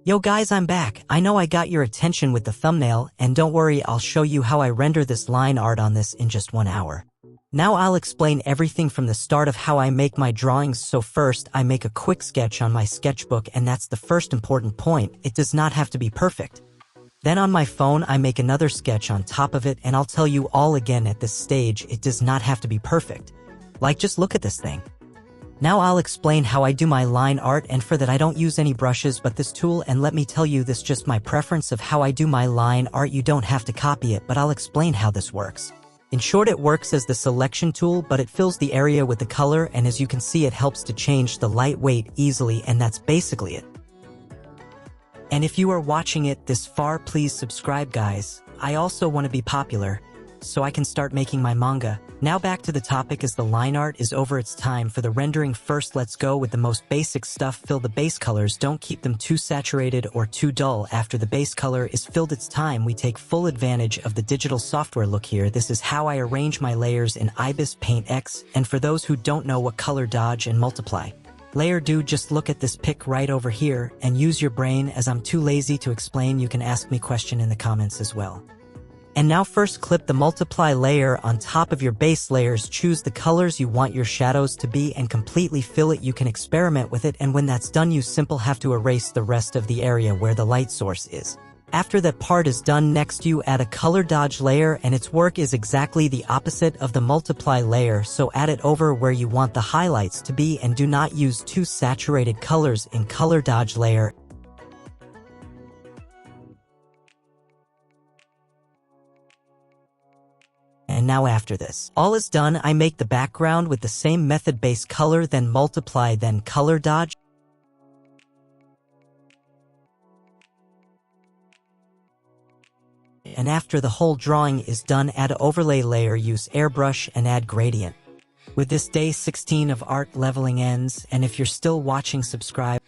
Yo guys, I'm back. I know I got your attention with the thumbnail, and don't worry, I'll show you how I render this line art on this in just 1 hour. Now I'll explain everything from the start of how I make my drawings. So first, I make a quick sketch on my sketchbook, and that's the first important point. It does not have to be perfect. Then on my phone, I make another sketch on top of it, and I'll tell you all again at this stage, it does not have to be perfect. Like, just look at this thing. Now I'll explain how I do my line art, and for that I don't use any brushes but this tool, and let me tell you, this just my preference of how I do my line art. You don't have to copy it, but I'll explain how this works. In short, it works as the selection tool, but it fills the area with the color, and as you can see, it helps to change the light weight easily, and that's basically it. And if you are watching it this far, please subscribe, guys. I also want to be popular, so I can start making my manga. Now back to the topic. As the line art is over, it's time for the rendering. First, let's go with the most basic stuff. Fill the base colors. Don't keep them too saturated or too dull. After the base color is filled, it's time we take full advantage of the digital software. Look here, this is how I arrange my layers in Ibis Paint X, and for those who don't know what color dodge and multiply layer do, just look at this pic right over here and use your brain. As I'm too lazy to explain, you can ask me question in the comments as well. And now first, clip the multiply layer on top of your base layers. Choose the colors you want your shadows to be and completely fill it. You can experiment with it, and when that's done, you simply have to erase the rest of the area where the light source is. After that part is done, next you add a color dodge layer, and its work is exactly the opposite of the multiply layer, so add it over where you want the highlights to be, and do not use too saturated colors in color dodge layer. And now after this all is done, I make the background with the same method: base color, then multiply, then color dodge. And after the whole drawing is done, add overlay layer, use airbrush, and add gradient. With this, day 16 of art leveling ends, and if you're still watching, subscribe.